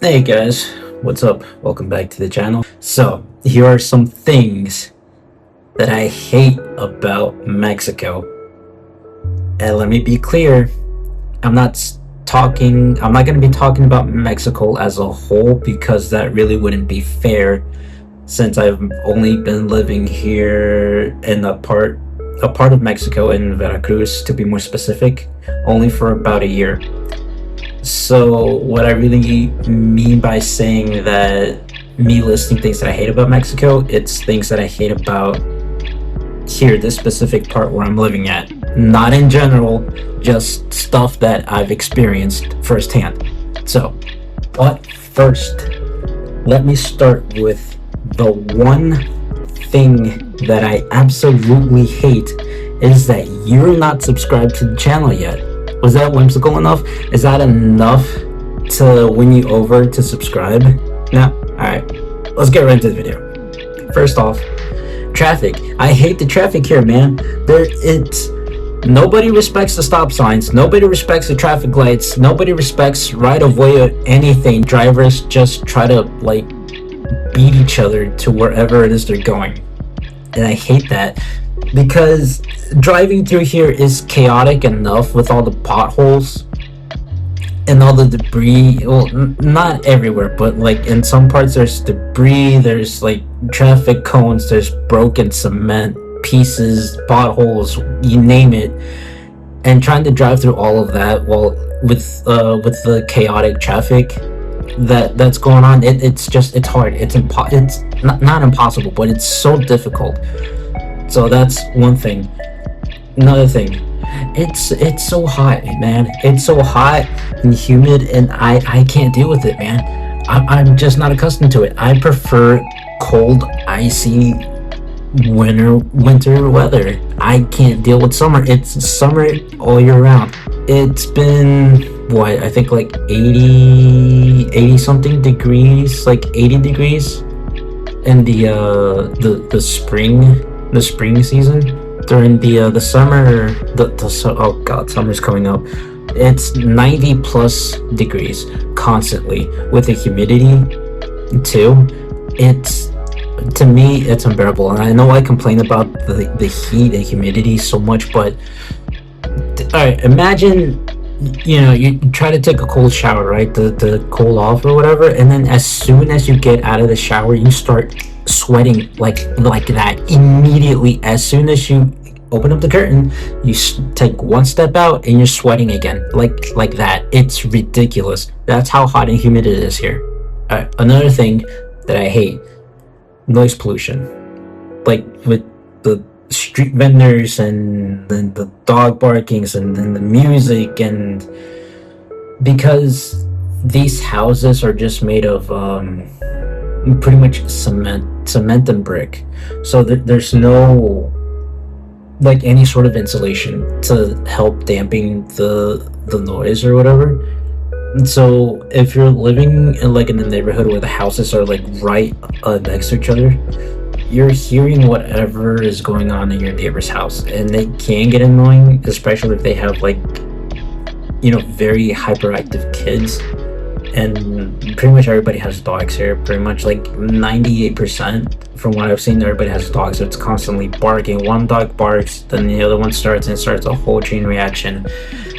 Hey guys, what's up? Welcome back to the channel. So, here are some things that I hate about Mexico. And let me be clear, I'm not going to be talking about Mexico as a whole because that really wouldn't be fair since I've only been living here in a part of Mexico in Veracruz, to be more specific, only for about a year. So what I really mean by saying that me listing things that I hate about Mexico, it's things that I hate about here, this specific part where I'm living at. Not in general, just stuff that I've experienced firsthand. So, but first, let me start with the one thing that I absolutely hate is that you're not subscribed to the channel yet. Was that whimsical enough? Is that enough to win you over to subscribe? No? Alright, let's get right into the video. First off, traffic. I hate the traffic here, man. Nobody respects the stop signs, nobody respects the traffic lights, nobody respects right of way or anything. Drivers just try to beat each other to wherever it is they're going. And I hate that because driving through here is chaotic enough with all the potholes and all the debris. Well, not everywhere, but in some parts there's debris, there's traffic cones, there's broken cement pieces, potholes, you name it. And trying to drive through all of that while with the chaotic traffic that's going on, it's hard. It's not impossible, but it's so difficult. So that's one thing. Another thing, it's so hot, man. It's so hot and humid, and I can't deal with it, man. I'm just not accustomed to it. I prefer cold, icy winter weather. I can't deal with summer. It's summer all year round. It's been what, I think 80 something degrees, 80 degrees in the spring season. During the summer, oh god, summer's coming up. It's 90 plus degrees constantly with the humidity too. To me, it's unbearable. And I know I complain about the heat and humidity so much, but alright, imagine you try to take a cold shower, right, to cool off or whatever, and then as soon as you get out of the shower you start sweating like that immediately. As soon as you open up the curtain, you take one step out and you're sweating again, like that. It's ridiculous. That's how hot and humid it is here. Another thing that I hate, noise pollution, with the street vendors and then the dog barkings and then the music, and because these houses are just made of pretty much cement and brick, so there's no any sort of insulation to help dampen the noise or whatever. And so if you're living in a neighborhood where the houses are right next to each other, you're hearing whatever is going on in your neighbor's house, and it can get annoying, especially if they have very hyperactive kids. And pretty much everybody has dogs here. Pretty much 98% from what I've seen, everybody has dogs, so it's constantly barking. One dog barks, then the other one starts, and it starts a whole chain reaction,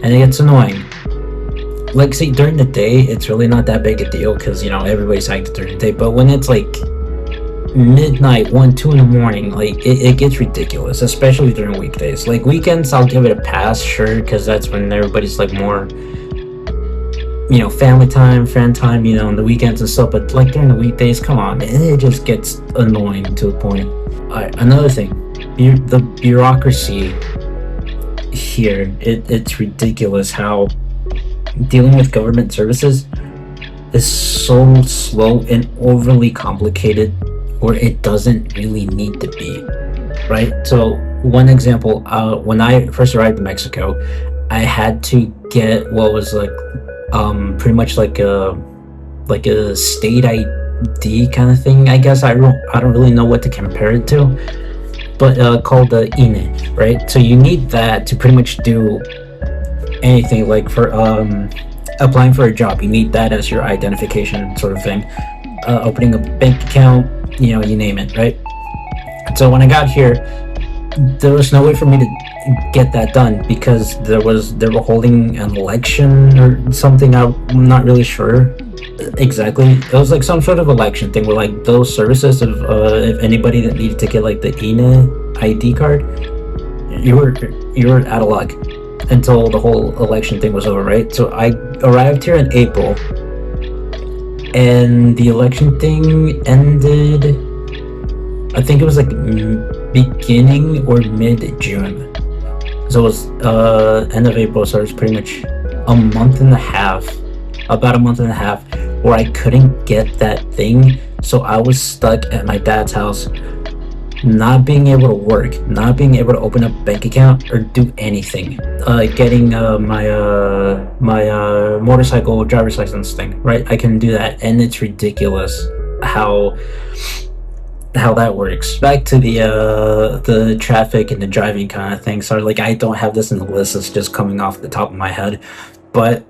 and it gets annoying. See, during the day it's really not that big a deal because everybody's active during the day, but when it's midnight, 1-2 in the morning, it gets ridiculous, especially during weekdays. Weekends I'll give it a pass, sure, because that's when everybody's more family time, friend time, on the weekends and stuff. But during the weekdays, come on, it just gets annoying to a point. Another thing, the bureaucracy here, it's ridiculous how dealing with government services is so slow and overly complicated, where it doesn't really need to be, right? So one example, when I first arrived in Mexico, I had to get what was pretty much a state ID kind of thing, I guess. I don't really know what to compare it to, but called the INE, right? So you need that to pretty much do anything, for applying for a job, you need that as your identification sort of thing. Opening a bank account, you name it, right? So when I got here, there was no way for me to get that done because they were holding an election or something. I'm not really sure exactly. It was like some sort of election thing where like those services of if anybody that needed to get like the INA ID card, you were out of luck until the whole election thing was over, right? So I arrived here in April and the election thing ended, I think it was like beginning or mid-June. So it was end of April, so it was pretty much about a month and a half where I couldn't get that thing. So I was stuck at my dad's house, not being able to work, not being able to open a bank account or do anything. Getting my motorcycle driver's license thing, right? I can do that, and it's ridiculous how that works. Back to the traffic and the driving kind of thing. So like I don't have this in the list, it's just coming off the top of my head, but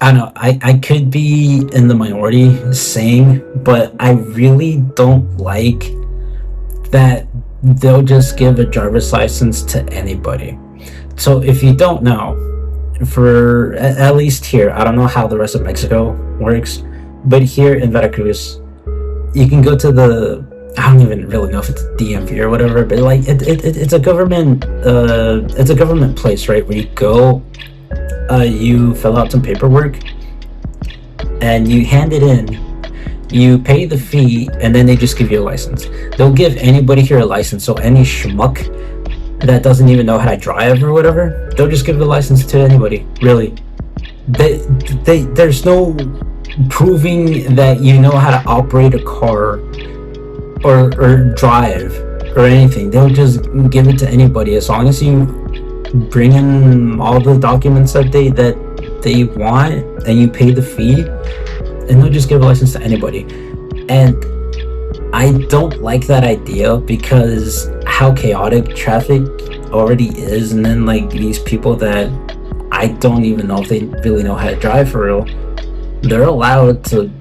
I don't know, I could be in the minority saying, but I really don't like that they'll just give a driver's license to anybody. So if you don't know, for at least here, I don't know how the rest of Mexico works, but here in Veracruz, you can go to I don't even really know if it's DMV or whatever, but like it's a government place, right, where you go, you fill out some paperwork and you hand it in, you pay the fee, and then they just give you a license. They'll give anybody here a license, so any schmuck that doesn't even know how to drive or whatever, they'll just give the license to anybody, really. There's no proving that you know how to operate a car or drive or anything. They'll just give it to anybody as long as you bring in all the documents that they want and you pay the fee, and they'll just give a license to anybody. And I don't like that idea because how chaotic traffic already is, and then like these people that I don't even know if they really know how to drive for real, they're allowed to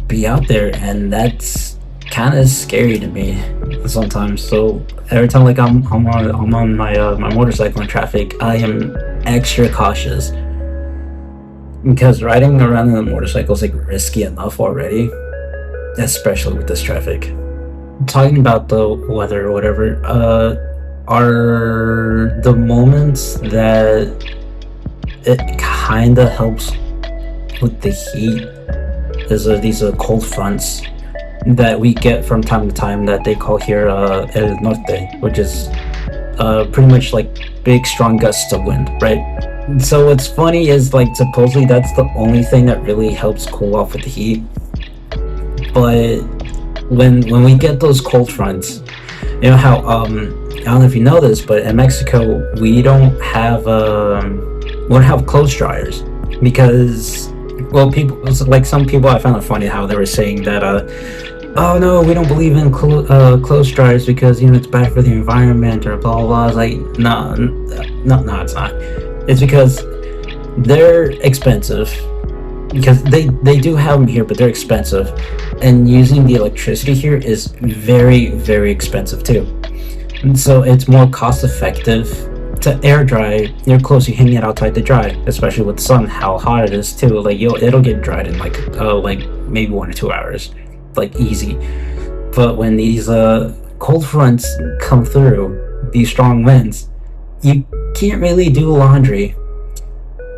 be out there, and that's kind of scary to me sometimes. So every time like I'm on my motorcycle in traffic, I am extra cautious because riding around in a motorcycle is like risky enough already, especially with this traffic. Talking about the weather or whatever, are the moments that it kind of helps with the heat is these cold fronts that we get from time to time that they call here El Norte, which is pretty much like big strong gusts of wind, right? So what's funny is like supposedly that's the only thing that really helps cool off with the heat, but when we get those cold fronts, you know how I don't know if you know this, but in Mexico we don't have clothes dryers because, well, people, like some people, I found it funny how they were saying that oh no, we don't believe in clothes dryers because it's bad for the environment or blah blah blah. I was like, no, it's not. It's because they're expensive, because they do have them here, but they're expensive, and using the electricity here is very, very expensive too. And so it's more cost effective to air dry your clothes. You hang it outside to dry, especially with the sun, how hot it is too. Like it'll get dried in like maybe 1 or 2 hours, like easy. But when these cold fronts come through, these strong winds, you can't really do laundry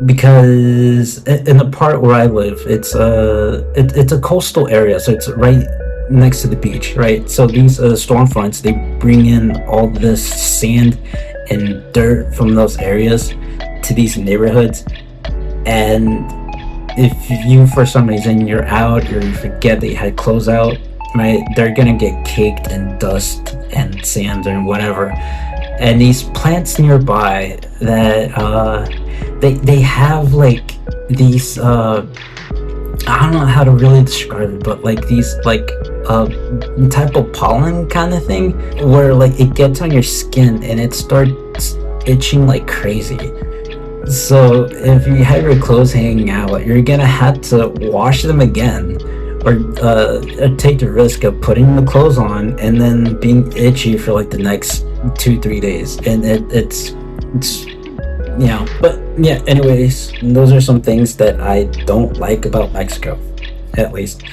because in the part where I live, it's a coastal area, so it's right next to the beach, right? So these storm fronts, they bring in all this sand and dirt from those areas to these neighborhoods, and if you for some reason you're out or you forget that you had clothes out, right, they're gonna get caked in dust and sand and whatever. And these plants nearby that they have like these I don't know how to really describe it, but like these like type of pollen kind of thing where like it gets on your skin and it starts itching like crazy, So if you have your clothes hanging out, you're gonna have to wash them again, or take the risk of putting the clothes on and then being itchy for like the next 2-3 days, and it's But yeah, anyways, those are some things that I don't like about Mexico, at least.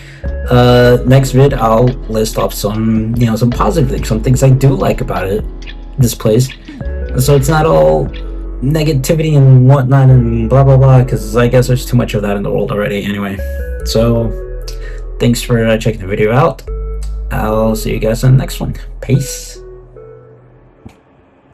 Next vid, I'll list off some some positive things, some things I do like about this place, so it's not all negativity and whatnot and blah blah blah, because I guess there's too much of that in the world already anyway. So thanks for checking the video out. I'll see you guys in the next one. Peace.